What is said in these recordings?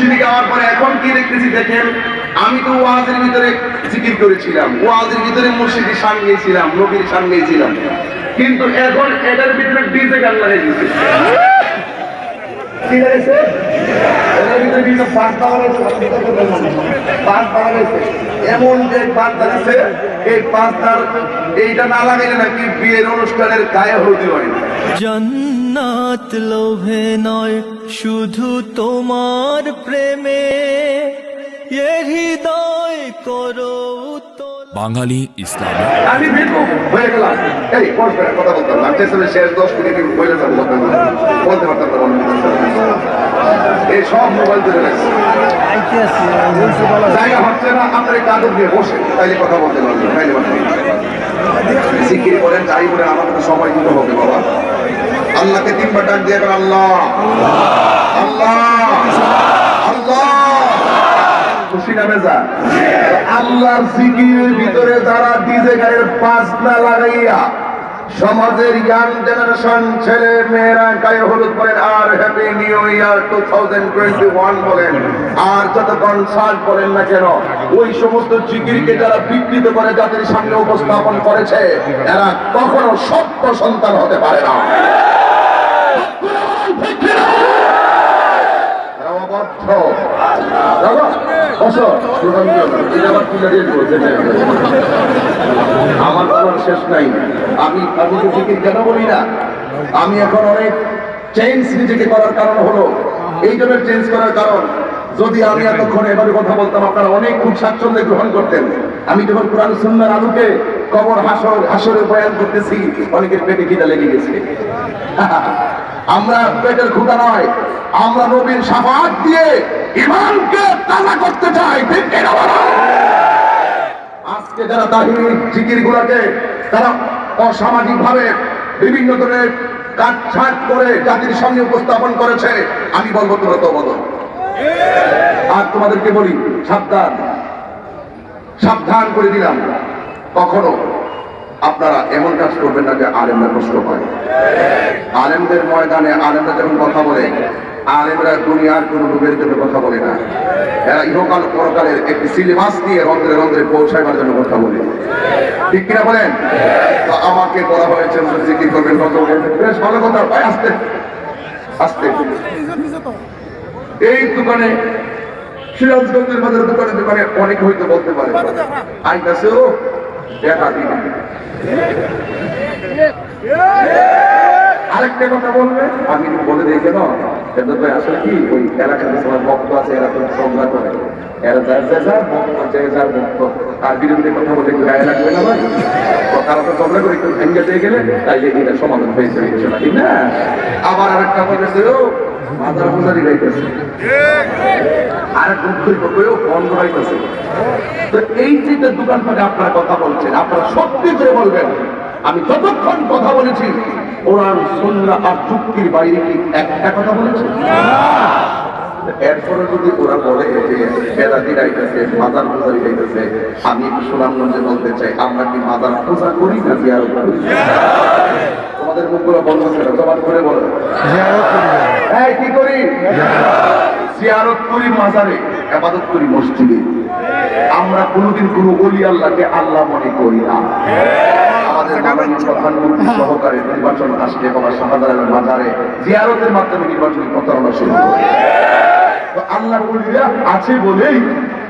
মুর্শিদি গাওয়ার পরে এখন কি দেখতেছি দেখেন, আমি তো ওয়াজের ভিতরে জিকির করেছিলাম, ওয়াজের ভিতরে মুর্শিদি শান গেছিলাম, নবীর শান গেছিলাম, কিন্তু এখন এটার ভিতরে ডিজে গান লাগাই দিচ্ছে। কি লাগাইছে? এটার ভিতরে ডিজে পাঁচ বাগাইছে, এমন যে পাঁচ লাগাইছে, এই পাঁচটার এইটা না লাগাইলে নাকি বিয়ের অনুষ্ঠানের গায়ে হলদি হয় না। জান্নাত লোভে নয় শুধু তোমার প্রেমে, এ হৃদয় করো বাঙালি ইসলাম। আমি বেকুব হয়ে গেলাম, এই পড়াশোনার কথা বলতাম না, শেষ 10 মিনিট বলে যাবো, বলতে পারতাম না, এই সব মোবাইল ধরে রাখছে, জায়গা হচ্ছে না, আপনার কাগজ দিয়ে বসে তাইলে কথা বলতে পারবেন, তাইলে জিকির করেন, যাই বলেন, আমাকে তো সময় দিতে হবে বাবা। আল্লাহকে 3 বার ডাক দিয়ে আল্লাহ আল্লাহ আল্লাহ, খুশি না বেজা? আল্লাহর জিকিরের ভিতরে যারা ডিজে গানের বাজনা লাগাইয়া সমাজের ইয়াং জেনারেশন ছেলে মেয়েরা গায়ে হলুদ বলেন আর হ্যাপি নিউ ইয়ার 2021 বলেন আর যত কনসার্ট বলেন না কেন, ওই সমস্ত জিকিরকে যারা বিকৃত করে জাতির সামনে উপস্থাপন করেছে, এরা কখনো সত্য সন্তান হতে পারে না। আমার তোমার শেষ নাই, আমি কেন বলি না, আমি এখন অনেক চেঞ্জ নিজেকে করার কারণ হলো, এই জন্য চেঞ্জ করার কারণ, যদি আমি এতক্ষণ এভাবে কথা বলতাম আপনারা অনেক খুব স্বাচ্ছন্দ্যে গ্রহণ করতেন। আমি যখন কোরআন সুন্নাহর আলোকে কবর হাসরের বয়ান করতেছি, অনেকের পেটে খিদা লেগে গেছে। আমরা পেটের ক্ষুধা নয়, আমরা নবীর শাফাআত দিয়ে ঈমানকে তাজা করতে চাই, ঠিক কিনা বলো? আজকে যারা তাহরির জিকির গুলাকে তারা অসামাজিক ভাবে বিভিন্ন ধরনের কাটছাট করে জাতির সামনে উপস্থাপন করেছে, আমি বলবো তোমরা তো বলো। আর তোমাদেরকে বলি সাবধান, সাবধান করে দিলাম, কখনো আপনারা এমন কাজ করবেন না যে আলেমরা কষ্ট পায়। আলেমদের ময়দানে আলেমরা যখন কথা বলে, আলেমরা দুনিয়ার কোন লোকের জন্য কথা বলে না, এরা ইহকাল পরকালের একটি সিলেবাস দিয়ে রন্ধ্রে রন্ধ্রে পৌঁছাইবার জন্য কথা বলে, ঠিক কিনা বলেন? তো আমাকে বলা হয়েছে জিকির করবেন, বেশ ভালো কথা, ভাই আস্তে আস্তে। এই দোকানে সিরাজগঞ্জের বাজার দোকানে দোকানে অনেক হয়তো বলতে পারে আইতাছে ও দেখা দিন, আরেকটা কথা বলবে, আমি বলে দিই কেন, আসলে কি ওই এলাকাতে সবার ভক্ত আছে, এরা তো সংজ্ঞা করে, এরা যার ভক্ত যার ভক্ত, আর বিরোধী কথা বলে একটু গায়ে লাগবে না ভাই, তারা তো ঝগড়া করে একটু ভেঙে দিয়ে গেলে তাই এটা সমাধান হয়েছে, ঠিক না? আবার আরেকটা বলেছে ও মাদার পূজারি গাইতেছে, আর বন্ধ হইতেছে। তো এই যে দোকানপাটে আপনারা কথা বলছেন, আপনারা সত্যি করে বলবেন আমি যতক্ষণ কথা বলেছি কোরআন সুন্নাহ আর যুক্তির বাইরে কি একটা কথা বলেছি? এরপরে যদি ওরা বলে যে বেদাতি গাইতেছে, মাদার পূজারি গাইতেছে, আমি একটু সুনামগঞ্জে বলতে চাই, আমরা কি মাদার পূজা করি না জিয়ারত করি? তোমাদের মুখগুলো বন্ধ করে জবাব করে বলো, এই কি করি? জিয়ারত করি মাজারে, ইবাদত করি মসজিদে। আমরা কোনোদিন কোনো ওলি আল্লাহকে আল্লাহ মনে করি না। আমাদের মাননীয় প্রধানমন্ত্রী সহকারে নির্বাচন আসলে বাবা শাহজালালের মাজারে জিয়ারতের মাধ্যমে নির্বাচনী প্রচারণা শুরু করে। তো আল্লাহর ওলিরা আছে বলেই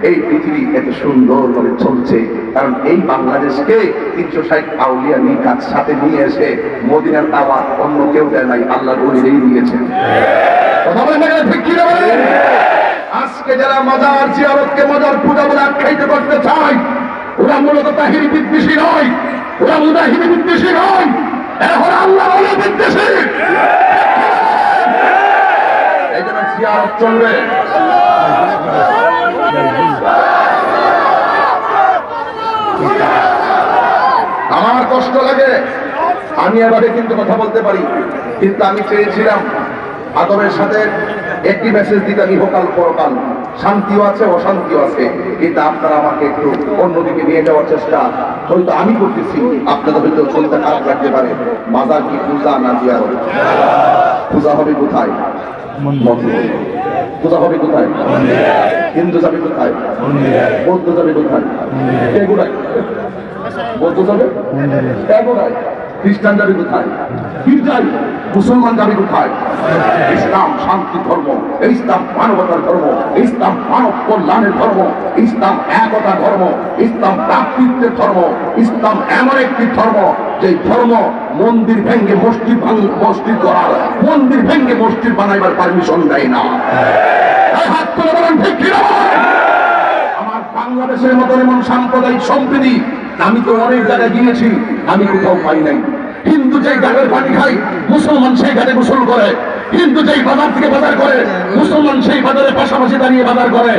এই পৃথিবী এত সুন্দর ভাবে চলছে, কারণ এই বাংলাদেশকে 360 আউলিয়া নিকাত সাথে নিয়ে এসে মদিনার দাওয়াত অন্য কেউ দেয় নাই, আল্লাহর ওলিরাই দিয়েছেন। আজকে যারা মাজার জিয়ারতকে মাজার পূজা বলে আখ্যায়িত করতে চায়, ওরা মূলত তাহিরি বিদ্বেষী নয়, ওরা মুজাহিদি বিদ্বেষী নয়, এরা হলো আল্লাহ ওলি বিদ্বেষী। এই জন্য জিয়ারত চলবে। আমার কষ্ট লাগে, আমি এভাবে কিন্তু কথা বলতে পারি, কিন্তু আমি চেয়েছিলাম আদমের সাথে একটি মেসেজ দিতে, ইহকাল পরকাল, শান্তিও আছে অশান্তিও আছে, কিন্তু আপনারা আমাকে একটু অন্যদিকে নিয়ে যাওয়ার চেষ্টা হয়তো আমি করতেছি, আপনাদের হয়তো চলতে খারাপ লাগতে পারে। মাজার কি পূজা না জিয়ারত? পূজা হবে কোথায়? মন্দিরে। পূজা হবে কোথায়? হিন্দু যাবে কোথায়? বৌদ্ধ যাবে কোথায়? এগুলাই বৌদ্ধ যাবে এগুলাই। খ্রিস্টান যাবে কোথায়? গির্জায়। মুসলমান যাবে কোথায়? ইসলাম শান্তি ধর্ম, ইসলাম মানবতার ধর্ম, ইসলাম মানব কল্যাণের ধর্ম, ইসলাম একতা ধর্ম, ইসলাম ভ্রাতৃত্বের ধর্ম, ইসলাম এমন একটি ধর্ম যে ধর্ম মন্দির ভেঙ্গে মসজিদ করার, মন্দির ভেঙ্গে মসজিদ বানাইবার পারমিশন দেয় না। হাত তুলে বলেন ঠিক কি না? আমার বাংলাদেশের মতন এমন সাম্প্রদায়িক সম্প্রীতি আমি তো অনেক জায়গায় গিয়েছি, আমি কোথাও পাই নাই। হিন্দু যেই ঘাটের পানি খায়, মুসলমান সেই ঘাটে গোসল করে। হিন্দু যেই বাজার থেকে বাজার করে, মুসলমান সেই বাজারের পাশাপাশি দাঁড়িয়ে বাজার করে।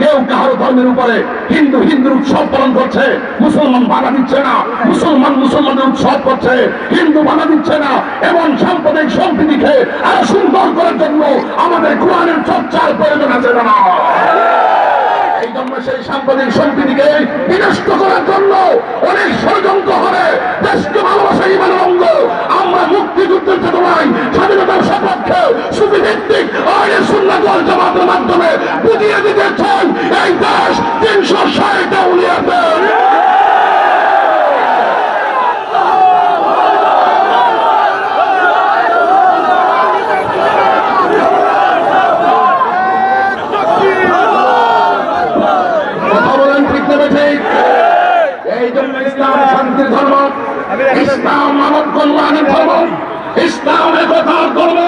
কেউ কারো ধর্মের উপরে হিন্দুর উৎসব পালন করছে, মুসলমান বাধা দিচ্ছে না। মুসলমান মুসলমানের উৎসব করছে, হিন্দু বাধা দিচ্ছে না। এমন সাম্প্রদায়িক সম্প্রীতিকে আরো সুন্দর করার জন্য আমাদের কোরআনের চর্চার প্রয়োজন আছে না? এই জন্য সেই সাম্প্রদায়িক সম্প্রীতিকে বিনষ্ট করার জন্য অনেক ষড়যন্ত্র হবে। দেশকে ভালোবাসা ইমানের অঙ্গ। আমরা মুক্তিযুদ্ধের চেতনায় স্বাধীনতার সপক্ষে সুবিভিত্তিক আইনের সুন্নাত ওয়াল জামাতের মাধ্যমে বুঝিয়ে দিতে চাই এই দেশ ৩৬০টা উলিয়াতের। ইসলাম শান্তির ধর্ম, ইসলাম মানব কল্যাণের ধর্ম, ইসলাম একতার ধর্ম।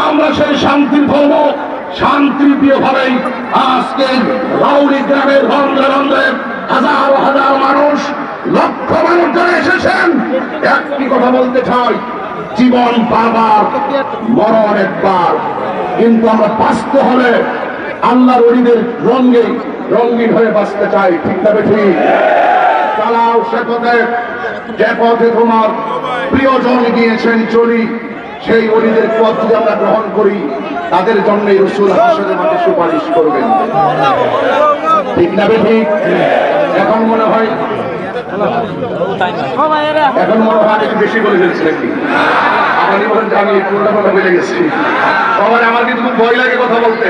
আমরা সেই শান্তির ধর্ম শান্তিপ্রিয় ভাবেই আজকে লাউড়ি গ্রামের রন্ধ্রে রন্ধ্রে হাজার হাজার মানুষ, লক্ষ মানুষ যারা এসেছেন, একটি কথা বলতে চাই, জীবন বারবার, মরণ একবার। কিন্তু আমরা বাঁচতে হলে আল্লাহর ওলিদের রঙে রঙিন হয়ে বাঁচতে চাই। ঠিক তবে ঠিক চালাও সে পথে, যে পথে তোমার প্রিয়জন গিয়েছেন চলি। সেই ওলিদের পথ যদি আমরা গ্রহণ করি, তাদের জন্য রাসূল হাসরের মাঠে সুপারিশ করবেন। ঠিক না ঠিক? এখন মনে হয় একটু বেশি বলে ফেলছি নাকি? আমারই বলেন যে আমি একটু কথা বলে গেছি। সবার আমার কিন্তু খুব ভয় লাগে কথা বলতে।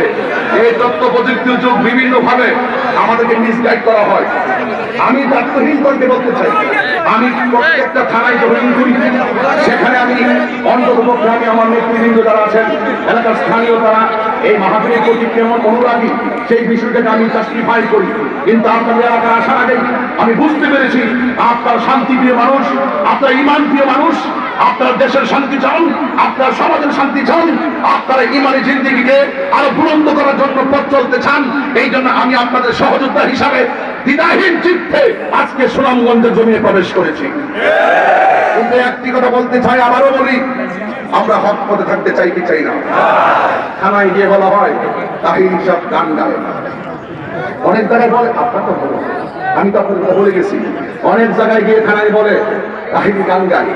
এই তথ্য প্রযুক্তির যুগ, বিভিন্ন ভাবে আমাদেরকে মিসগাইড করা হয়। আমি দায়িত্বহীন করতে বলতে চাই, আমি প্রত্যেকটা থানায় জয়েন করি, সেখানে আমি অন্ততপক্ষে আমি আমার নেতৃবৃন্দ যারা আছেন, এলাকার স্থানীয় তারা এই মাহফিলের প্রতি কেমন অনুরাগী সেই বিষয়টাকে আমি জাস্টিফাই করি। কিন্তু আপনাদের এলাকায় আসার আগেই আমি বুঝতে পেরেছি আপনার শান্তিপ্রিয় মানুষ, আপনার ঈমান প্রিয় মানুষ, আপনার দেশের শান্তি চান, আপনার সমাজের শান্তি চান, আপনারা ঈমানি জিন্দেগিকে আরো বুলন্দ করার জন্য পথ চলতে চান। এই জন্য আমি আপনাদের সহযোদ্ধা হিসাবে দ্বিধাহীন চিত্তে আজকে সুনামগঞ্জের জমিনে প্রবেশ করেছি। কিন্তু একটি কথা বলতে চাই, আবারও বলি, আমরা হক পথে থাকতে চাই কি চাই না? থানায় গিয়ে বলা হয় তাহির সব গান গায়, অনেক জায়গায় বলে আপনার তো বলো, আমি তো আপনাদের বলে গেছি, অনেক জায়গায় গিয়ে থানায় বলে তাহিরি গান গায়,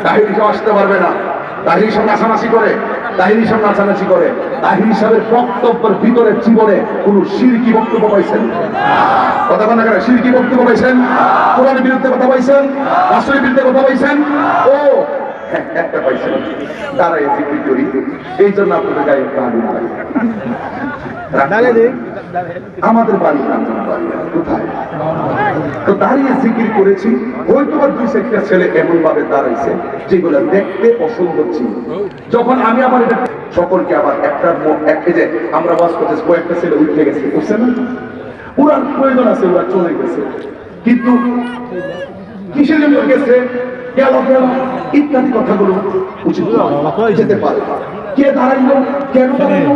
তাহিরি সব আসতে পারবে না, তাহিরি সব নাচানাচি করে, তাহিরি সব নাচানাচি করে। তাহিরি সাহেবের বক্তব্যের ভিতরে জীবনে কোন শিরকি বক্তব্য পাইছেন? কথা বলেন না, শিরকি বক্তব্য পাইছেন? কোরআনের বিরুদ্ধে কথা পাইছেন? রাসূলের বিরুদ্ধে কথা পাইছেন? ও একটা পাইছেন, দাঁড়ায় জিকির করি, এই জন্য আপনাদের গায়ে প্রাণ লাগে। আমাদের বাড়ি কোথায়? তো দাঁড়িয়ে জিকির করেছি, হয়তো বা দুই একটা ছেলে এমন ভাবে দাঁড়াইছে যেগুলো দেখতে অসুন্দর ছিল। যখন আমি আমার এটা সকলকে আবার একটা যে আমরা বাস করতেছি, কয়েকটা ছেলে উঠে গেছে, বুঝছে না? ওরা প্রয়োজন আছে, ওরা চলে গেছে, কিন্তু কিসের জন্য গেছে, গেল গেল ইত্যাদি কথাগুলো উচিত যেতে পারে। কে দাঁড়াইলো, কেন দাঁড়াইলো,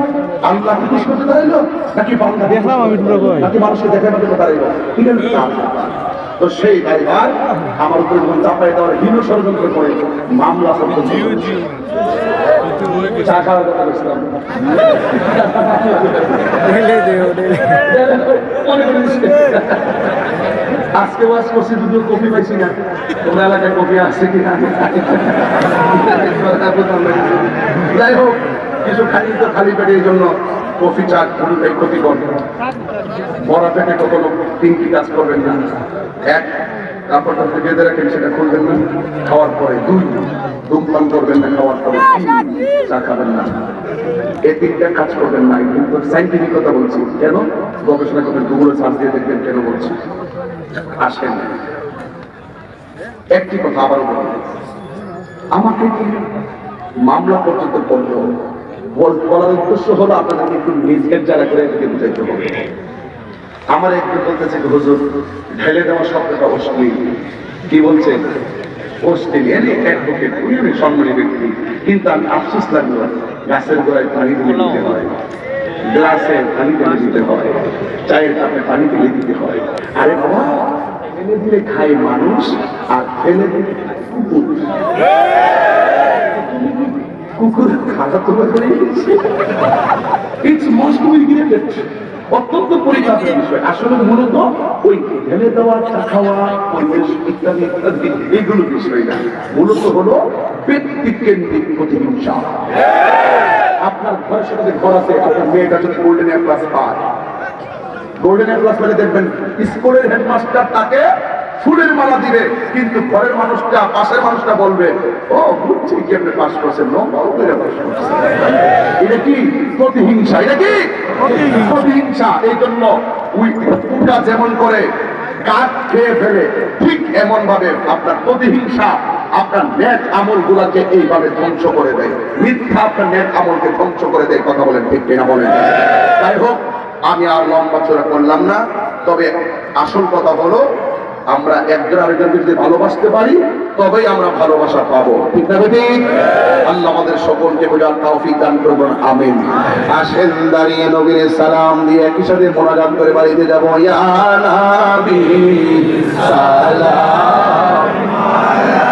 আল্লাহ খুশি করতে দাঁড়াইলো নাকি বান্দা দেখলাম আমি নাকি মানুষকে দেখার জন্য দাঁড়াইলো? এটা তো সেই দায়ভার আমার উপরে যখন চাপাই দেওয়ার হীন ষড়যন্ত্র করে মামলা করতে চা খাওয়ার কথা বলছিলাম। আজকে ওয়াজ করছি, দুটো কফি পাইছি না, তোমরা এলাকায় কফি আসছে কিনা? যাই হোক, কিছু খালি তো খালি পেটের জন্য কফি চা দুটোই ক্ষতিকর। বড় পেটে কখনো তিনটি কাজ করবেন না। এক, কাপড়টা বেঁধে রাখেন, সেটা খুলবেন না। খাওয়ার পরে দুই, ধূমপান করবেন না। খাওয়ার পরে তিন, চা খাবেন না। এই তিনটা কাজ করবেন না। কিন্তু সাইন্টিফিক কথা বলছি, কেন গবেষণা করবেন, গুগলে সার্চ দিয়ে দেখবেন কেন বলছি। আসেন, একটি কথা আবার বলি, আমাকে কি মামলা পর্যন্ত করলো বলার উদ্দেশ্য হলো আপনাদেরকে একটু নিজের জায়গা করে এদিকে বুঝাইতে হবে। আমার একটু বলতেছে হুজুর ঢেলে দেওয়া শব্দটা অশ্লীল। কি বলছে? অশ্লীল। অ্যাডভোকেট, উনি সম্মানী ব্যক্তি, কিন্তু আমি আফসোস লাগলো, গাছের গোড়ায় পানি তুলে দিতে হয়, গ্লাসে পানি তুলে দিতে হয়, চায়ের কাপে পানি তুলে দিতে হয়। আরে বাবা, ফেলে দিলে খায় মানুষ, আর ফেলে দিলে কুকুর। কুকুর খাতা তোলা করে অত্যন্ত পরিতাপের বিষয়। আসলে মূলত ওই ঢেলে দেওয়া, চা খাওয়া, পরিবেশ ইত্যাদি ইত্যাদি এগুলো বিষয় না, মূলত হলো ব্যক্তিকেন্দ্রিক প্রতিহিংসা। আপনার ঘরের সাথে ঘর আছে, আপনার মেয়েটা যদি গোল্ডেন এ প্লাস পায়, গোল্ডেন এ প্লাস মানে দেখবেন স্কুলের হেডমাস্টার তাকে ফুলের মালা দিবে, কিন্তু ঘরের মানুষটা, পাশের মানুষটা বলবে, ও বুঝছি কেমনে পাস করছে, এটা কি প্রতিহিংসা? এটা কি প্রতিহিংসা? এই জন্য ওই কুকুরটা যেমন করে কাঠ খেয়ে ফেলে, ঠিক এমন ভাবে আপনার প্রতিহিংসা আপনার নেক আমল গুলাকে এইভাবে ধ্বংস করে দেয়। মিথ্যা আপনার নেক আমলকে ধ্বংস করে দেয়। কথা বলেন ঠিক কিনা বলেন? যাই হোক, আমি আর লম্বা চড়া করলাম না। তবে আসল কথা হলো, আমরা একজন আরেকজনকে যদি ভালোবাসতে পারি, তবেই আমরা ভালোবাসা পাবো। ঠিক না ঠিক? আল্লাহ আমাদের সকলকে বোঝার তৌফিক দান করবেন, আমিন। আসেন দাঁড়িয়ে নবীর সালাম দিয়ে একই সাথে মোনাজাত করে বাড়িতে যাবো। ইয়া নবী সালাম আলাইকা।